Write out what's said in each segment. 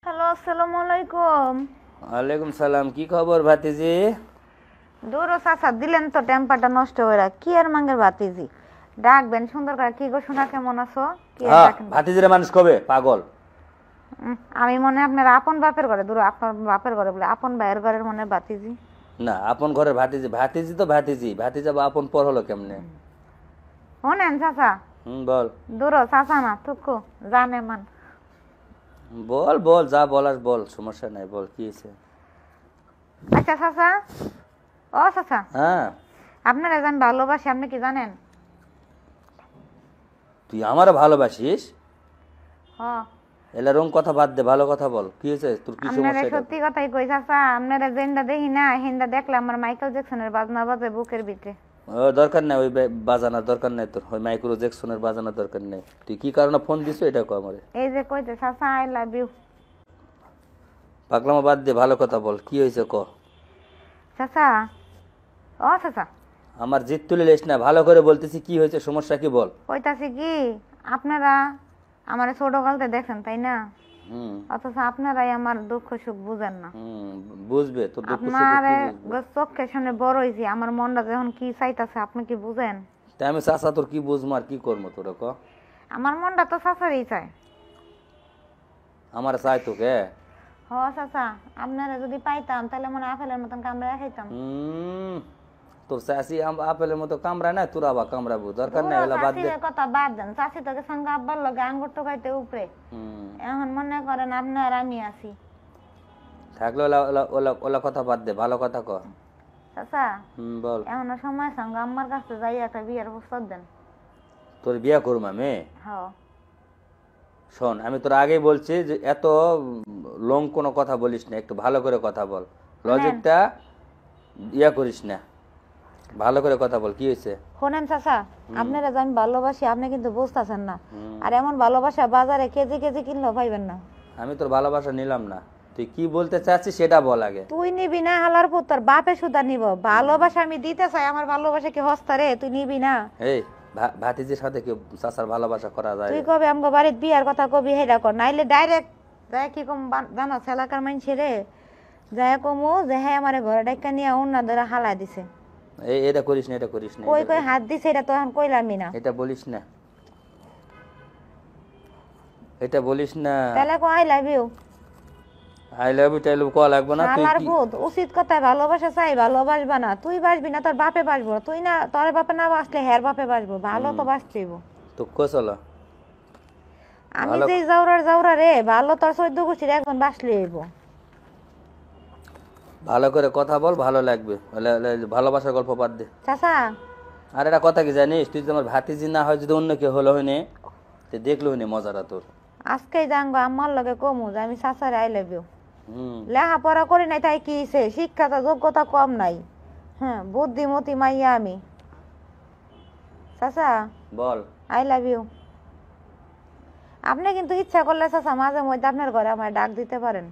Hello, আসসালামু আলাইকুম। ওয়ালাইকুম সালাম। কি খবর ভাতিজি? দূরও চাচা দিলেন তো টেম্পারটা নষ্ট হয়ে। কি আর মাঙ্গের ভাতিজি ডাকবেন সুন্দর করে। কি গো শোনা, কেমন আছো? কি আর হ্যাঁ, ডাকেন? ভাতিজিরা মানুষ কবে পাগল? আমি মনে হয় আপনার আপন বাপের ঘরে, দূর আপনার বাপের ঘরে বলে আপন ভাইয়ের ঘরের মনে হয় ভাতিজি। না, আপন ঘরের ভাতিজি। ভাতিজি তো ভাতিজি, ভাতিজা বা আপন পর হলো কেমনে? শোনেন চাচা, বল। দূরও চাচা না থুকু জানে মান। বল বল, যা বলার বল, সমস্যা নাই, বল কি হয়েছে? আচ্ছা চাচা, ও চাচা, হ্যাঁ, আপনারা জান ভালোবাসি, আপনি কি জানেন? তুই আমারও ভালোবাসিস? হ, এলা রং কথা বাদ দে, ভালো কথা বল, কি হয়েছে তোর? কি আপনারা সমস্যা এটা? সত্যি কথাই কই চাচা, আপনারা যেটা দেখি না হিন্দা দেখলে আমার মাইকেল জ্যাকসনের বাজনা বাজে বুকের ভিতরে। ও দরকার নাই, ওই বাজানোর দরকার নাই তোর, ওই মাইক্রো জ্যাকসনের বাজানোর দরকার নেই। তুই কি কারণে ফোন দিছো এটা কো আমারে। এই যে কইতে চাচা আই লাভ ইউ। পাগলামো বাদ দে, ভালো কথা বল, কি হয়েছে ক। চাচা, ও চাচা, আমার জিদ তুলে লিস না, ভালো করে বলতেছি, কি হয়েছে, সমস্যা কি বল। কইতাছি কি, আপনারা আমার ছোট কালতে দেখেন তাই না, হুম অথচ আপনারাই আমার দুঃখ সুখ বুঝেন না। হুম, বুঝবে তোর দুঃখ সুখ আপনার কি বুঝবে। চোখের সামনে বড় হয়েছি, আমার মনটা যখন কি চাইতাছে আপনি কি বুঝেন? তাই আমি চাষা তোর কি বুঝবো আর কি করবো তোর ক। আমার মনটা তো চাচারই চায়। আমার চাই তোকে? হ চাচা, আপনারা যদি পাইতাম তাহলে মনে হয় আপেলের মতন কামড়ে খাইতাম। তোর চাষি আপেলের মতো কামড়ায় না, তোর আবার কামড়াবো, দরকার নাই, ওলা বাদ দে। চাষির কথা বাদ দেন, চাষি তোকে সঙ্গে আব্বার লগে আঙ্গুর টোকাইতে উপরে। হুম, এখন মনে করেন আপনার আমি আছি। থাকলে ওলা ওলা ওলা ওলা কথা বাদ দে, ভালো কথা ক। চাচা, বল। এখন সময় সঙ্গে আম্মার কাছে যাই একটা বিয়ের প্রস্তাব দেন। তোর বিয়া করুম আমি? হ, শোন, আমি তোর আগেই বলছি যে এত লং কোনো কথা বলিস না, একটু ভালো করে কথা বল, লজিকটা ইয়া করিস না, ভালো করে কথা বল, কি হয়েছে? শোনেন চাচা, আপনারা যে আমি ভালোবাসি আপনি কিন্তু বুঝতেছেন না। আর এমন ভালোবাসা বাজারে কেজি কেজি কিনলেও পাইবেন না। আমি তোর ভালোবাসা নিলাম না, তুই কি বলতে চাচ্ছিস সেটা বল আগে। তুই নিবি না হালার পুত্তর বাপে সুদা নিব, ভালোবাসা আমি দিতে চাই, আমার ভালোবাসা কি হস্তা রে? তুই নিবি না? এই ভাতিজির সাথে কি চাচার ভালোবাসা করা যায়? তুই কবে আমগো বাড়ির বিয়ার কথা কবি হেডা কর, নাইলে ডাইরেক্ট যাই কি কম জানো এলাকার মানুষ রে, যাই কমু যে হ্যাঁ আমার ঘরে ডাক্কা নিয়ে অন্য ধরে হালা দিছে। এটা করিস না, এটা করিস না, কই কই হাত দিছে এটা তো এখন কইলামই না। এটা বলিস না, এটা বলিস না। তাহলে কো I love you. I love you টাই লাভ কল লাগবে না, তুই হালার কি? ভূত, উচিত কথা ভালোবাসা চাই, ভালোবাসবা না, তুই বাসবি না তোর বাপে বাসবো, তুই না তোর বাপে না বাসলে হের বাপে বাসবো, ভালো তো বাসতেইব। তো কসলা আমি যে জাউরা রে, ভালো তোর 14 গোষ্ঠীর একজন বাসলে হইব। ভালো করে কথা বল, ভালো লাগবে, ভালোবাসার গল্প বাদ দে। চাচা, আর একটা কথা কি জানিস, তুই যদি আমার ভাতিজি না হয়, যদি অন্য কেউ হলো হইনে, তো দেখলো হইনে মজাটা তোর। আজকেই জানগো আম্মার লগে কমু যে আমি চাচারে আই লাভ ইউ। হুম, লেখাপড়া করি নাই তাই কি হইছে, শিক্ষাটা যোগ্যতা কম নাই, হ্যাঁ বুদ্ধিমতী মাইয়া আমি। চাচা, বল। I love you. আপনি কিন্তু ইচ্ছা করলে চাচা মাঝে মধ্যে আপনার ঘরে আমায় ডাক দিতে পারেন।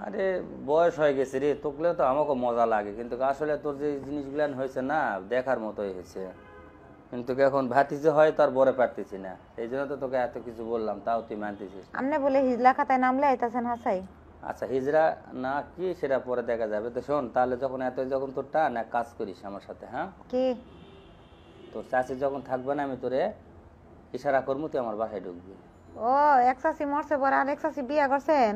আরে বয়স হয়ে গেছে রে, তোকলে তো আমাকে মজা লাগে, কিন্তু আসলে তোর যে জিনিসগুলো হয়েছে না, দেখার মতোই হয়েছে, কিন্তু এখন ভাতিজি হয় তার বড় পারতেছি না, এই জন্য তো তোকে এত কিছু বললাম, তাও তুই মানতেছিস না। আপনি বলে হিজলা খাতায় নামলে আইতাছেন হাসাই। আচ্ছা, হিজড়া না কি সেটা পরে দেখা যাবে। তো শোন, তাহলে যখন যখন তোর টান, এক কাজ করিস আমার সাথে, হ্যাঁ? কি? তোর চাষি যখন থাকবে না, আমি তোরে ইশারা করবো, তুই আমার বাসায় ঢুকবি। ও, এক চাচি মরছে পরে আর এক চাচি বিয়া করছেন?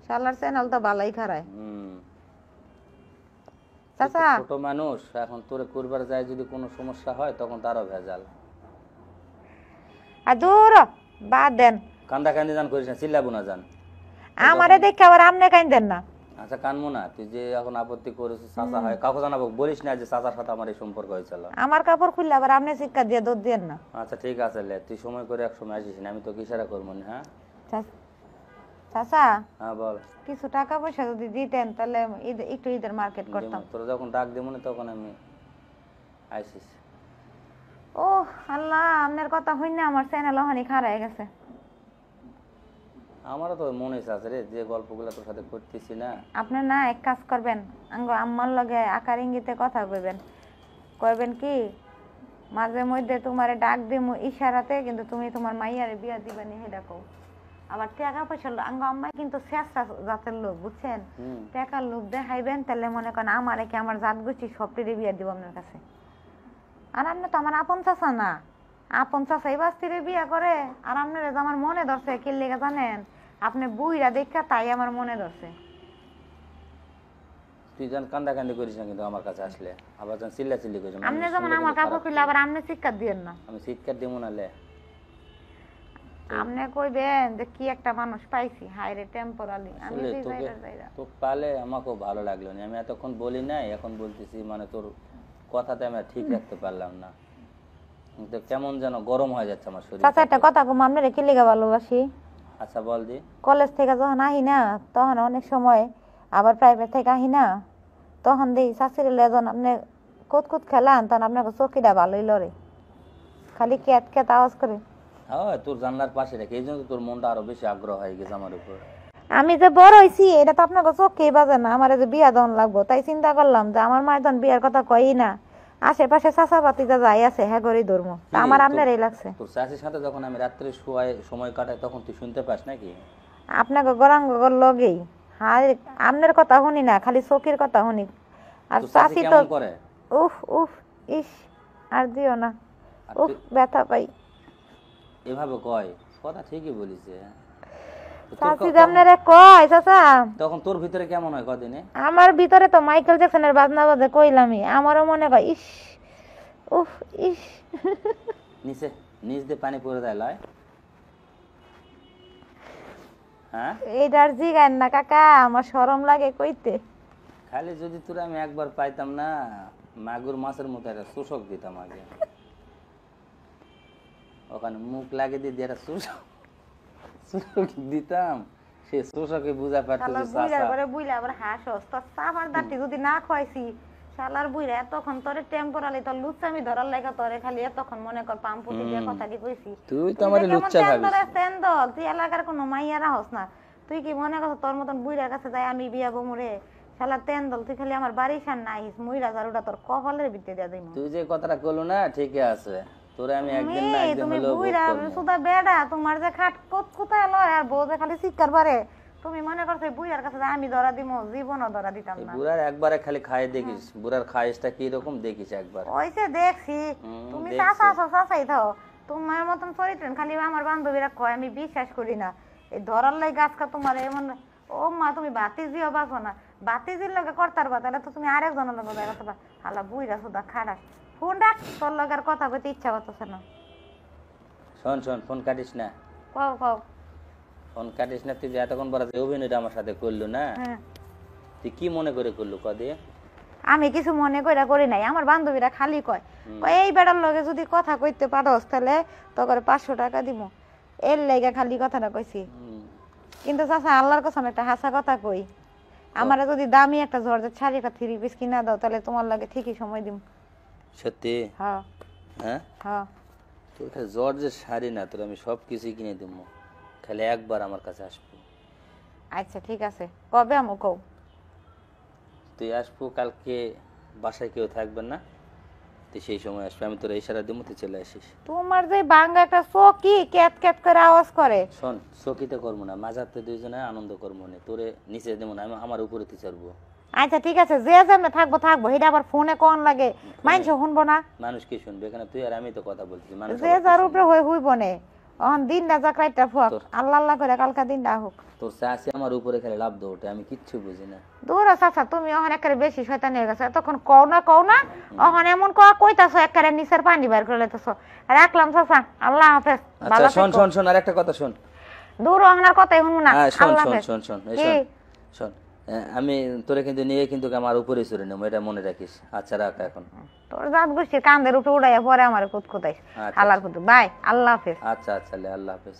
শালার চ্যানেল তো ভালোই খারায়। তুই তো চাচা, ছোট মানুষ, এখন তোরে করবার যায় যদি কোনো সমস্যা হয়, তখন তারও ভেজাল। আর দূর বাদ দেন, কান্দা কান্দি জান করিস না, চিল্লাবো না জান। আমারে দেখে আবার আপনি কাইন্দেন না। আচ্ছা, কানবো না, তুই যে এখন আপত্তি করেছিস চাচা হয়, কাউকে জানাবো বলিস না যে চাচার সাথে আমার এই সম্পর্ক হয়েছিল। আমার কাপড় খুললে আবার আপনি শিক্ষা দিয়ে দৌড় দিয়েন না। আচ্ছা ঠিক আছে, লে তুই সময় করে এক সময় আসিস না, আমি তোকে ইশারা করবো না, হ্যাঁ? চাচা, হ্যাঁ বল। কিছু টাকা পয়সা যদি দিতেন তাহলে একটু ঈদের মার্কেট করতাম। তোরা যখন ডাক দেবো না তখন আমি আইসিস। ও আল্লাহ, আপনার কথা হই না আমার চ্যানেল ওখানে খারাই গেছে। আমারও তো মনে আছে রে, যে গল্পগুলো তোর সাথে করতেছি না। আপনি না এক কাজ করবেন, আম্মার লগে আকার ইঙ্গিতে কথা কইবেন, কইবেন কি মাঝে মধ্যে তোমারে ডাক দিমু ইশারাতে, কিন্তু তুমি তোমার মাইয়ারে বিয়া দিবানি হেডা কও। আবার টাকা পয়সা আঙ্গ আম্মা কিন্তু শেষটা জাতের লোক বুঝছেন, টাকার লোক দেখাইবেন তাহলে মনে করেন আমারে কি আমার জাত গুছি সবটিরে বিয়া দিব আপনার কাছে। আর আপনি তো আমার আপন চাচা না, আপন চাচা এই বাস্তিরে বিয়া করে। আর আপনার আমার মনে ধরছে কি লেগে জানেন, আপনি বুইরা দেখা তাই আমার মনে ধরছে। তুই যেন কান্দাকান্দি করিস না কিন্তু আমার কাছে আসলে, আবার যেন চিল্লাচিল্লি করিস না। আপনি যেমন আমার কাপড় খুলে আবার আপনি চিৎকার দিয়েন না। আমি চিৎকার দিব না লে। আপনি কইবেন যে কি একটা মানুষ পাইছি, হায় রে টেম্পোরারি। আমি আসলে যে তোকে যাইরা তো পালে আমাকেও ভালো লাগলো না। আমি এতক্ষণ বলি নাই, এখন বলতেছি, মানে তোর কথাতে আমি আর ঠিক রাখতে পারলাম না। কিন্তু কেমন যেন গরম হয়ে যাচ্ছে আমার শরীর। চাচা একটা কথা কম, আপনারে কি লেগে ভালোবাসি। আচ্ছা বল দি। কলেজ থেকে যখন আহি না তখন অনেক সময়, আবার প্রাইভেট থেকে আহি না তখন দেই শাশুড়ি যখন আপনি কুতকুত খেলান তখন আপনাকে চকিটা ভালোই লড়ে, খালি ক্যাত ক্যাত আওয়াজ করে। হ্যাঁ, তোর জানলার পাশে রেখে এই জন্য তো তোর মনটা আরো বেশি আগ্রহ হয়ে গেছে আমার উপর। আমি যে বড় হইছি এটা তো আপনাকে চোখেই বাজে না, আমার যে বিয়া দেওয়ান লাগবো তাই চিন্তা করলাম যে আমার মায়ের তখন বিয়ার কথা কই না, আশেপাশে চাচা পাতিটা যাই আছে হ্যাঁ করি ধর্ম, আমার আপনারই লাগছে। তোর চাচির সাথে যখন আমি রাত্রে শুয়ে সময় কাটাই তখন তুই শুনতে পাস নাকি? আপনাকে গরাঙ্গ লগেই হায়, আপনার কথা শুনি না, খালি চোখের কথা শুনি। আর তোর চাচি চাচি তো কেমন করে? উফ উফ ইস, আর দিও না, আর উফ ব্যথা পাই। এভাবে কয় কথা ঠিকই বলিছে। চাচি যে আপনারে কয় চাচা, তখন তোর ভিতরে কেমন হয় কদিনে? আমার ভিতরে তো মাইকেল জ্যাকসনের বাজনা বাজে কইলামই, আমারও মনে হয় ইস উফ ইস। নিচে নিচ দিয়ে পানি পড়ে দেয় লয়। হ্যাঁ, এইটার জিগান না কাকা, আমার শরম লাগে কইতে। খালি যদি তোর আমি একবার পাইতাম না, মাগুর মাছের মতো একটা শোষক দিতাম আগে, ওখানে মুখ লাগিয়ে দিয়ে একটা শোষক দিতাম, সে শোষকে বুঝা পারতো যে বুইলার চাচা। পরে বুইলা আবার হাসস, তোর চাপার দাঁতি যদি না খাইছি শালার বুইরা এতক্ষণ তোরে টেম্পোরালি তোর লুচ্চামি ধরার লাগা তোরে খালি এতক্ষণ মনে কর পাম্পুটি দিয়ে কথা কি কইছি। তুই তো আমারে লুচ্চা ভাবিস। তেন্দল তুই এলাকার কোনো মাইয়ারা হস না, তুই কি মনে করছ তোর মতন বুইরার কাছে যাই আমি বিয়া বমুরে শালা তেন্দল, তুই খালি আমার বাড়ি সান নাইস মুইরা জারুটা তোর কপালের ভিতরে দিয়া দিমু। তুই যে কথাটা কইলো না ঠিকই আছে, তোরে আমি একদিন না একদিন তুমি হলেও বুইরা সুদা বেডা, তোমার যে খাট কোথায় লয় আর বউ যে খালি চিৎকার পারে, তুমি মনে করছো বুইরার কাছে আমি ধরা দিমু, জীবনও ধরা দিতাম না। বুড়ার একবারে খালি খাই দেখিস, বুড়ার খাইসটা কি রকম দেখিস একবার। ওইসে দেখছি তুমি চাচা আছো চাচাই থাও, তোমার মতন চরিত্র খালি আমার বান্ধবীরা কয়, আমি বিশ্বাস করি না। এই ধরার লাই গাছকা তোমার এমন, ও মা তুমি বাতিজিও বাঁচো না, বাতিজির লগে করতার বা তাহলে তো তুমি আরেকজনের লগে দেখাতে পার। হালা বুইরা সুদা খাড়া ফোন রাখ, তোর লগে আর কথা কইতে ইচ্ছা করতেছে না। শোন শোন, ফোন কাটিস না, কও কও। ফোন কাটিস না। তুই যে এতক্ষণ পরে যে অভিনয়টা আমার সাথে করলো না, তুই কি মনে করে করলো কদে? আমি কিছু মনে কইরা করি নাই, আমার বান্ধবীরা খালি কয় এই বেড়ার লগে যদি কথা কইতে পারস তাহলে তোকে 500 টাকা দিব, এর লাইগা খালি কথাটা কইছি। কিন্তু চাচা আল্লাহর কসম একটা হাসা কথা কই, আমারে যদি দামি একটা জর্জেট শাড়ি একটা 3 পিস কিনা দাও তাহলে তোমার লাগে ঠিকই সময় দিম। সত্যি? হ্যাঁ হ্যাঁ হ্যাঁ। তোর খালি জর্জের শাড়ি না, তোর আমি সব কিছুই কিনে দিব, খালি একবার আমার কাছে আসবো। আচ্ছা ঠিক আছে, কবে আমো কও? তুই আসবো কালকে, বাসায় কেউ থাকবেন না, তুই সেই সময় আসবি, আমি তোর ইশারা দিব, তুই চলে আসিস। তোমার যে বাঙ্গা একটা চকি ক্যাত ক্যাত করে আওয়াজ করে। শোন, চকিতে করবো না, মাঝাতে দুইজনে আনন্দ করবো না, তোরে নিচে দেবো না, আমি আমার উপরে তুই চড়বো। আচ্ছা ঠিক আছে, যে যেমন থাকবো থাকবো, এটা আবার ফোনে কোন লাগে মানুষ শুনবো না। মানুষ কি শুনবে এখানে? তুই আর আমি তো কথা বলছি, মানুষ যে যার উপরে হইব নে, অন দিনটা যাক রাইটটা ফুক, আল্লাহ আল্লাহ করে কালকা দিনটা হোক। তোর চাষি আমার উপরে খালি লাভ দো ওঠে, আমি কিচ্ছু বুঝি না। দূর চাচা, তুমি ওখানে একেবারে বেশি শয়তানি হয়ে গেছো, তখন কও না ওখানে এমন কইতাছো একেবারে নিচের পানি বের করে লইতেছো। রাখলাম চাচা, আল্লাহ হাফেজ। আচ্ছা শোন শোন শোন, আর একটা কথা শোন। দূর ওখানের কথাই শুনবো না। শোন আল্লাহ শোন হাফেজ। শোন শোন এই শোন শোন, আমি তোরে কিন্তু নিয়ে কিন্তু আমার উপরে চড়ে নেবো, এটা মনে রাখিস। আচ্ছা রাখ এখন। তোর জাত গোষ্ঠীর কান্দের উপরে উড়াইয়া পরে আমার কুতকুতাইস। আল্লাহর কুতু বাই, আল্লাহ হাফেজ। আচ্ছা আচ্ছা, আল্লাহ হাফেজ।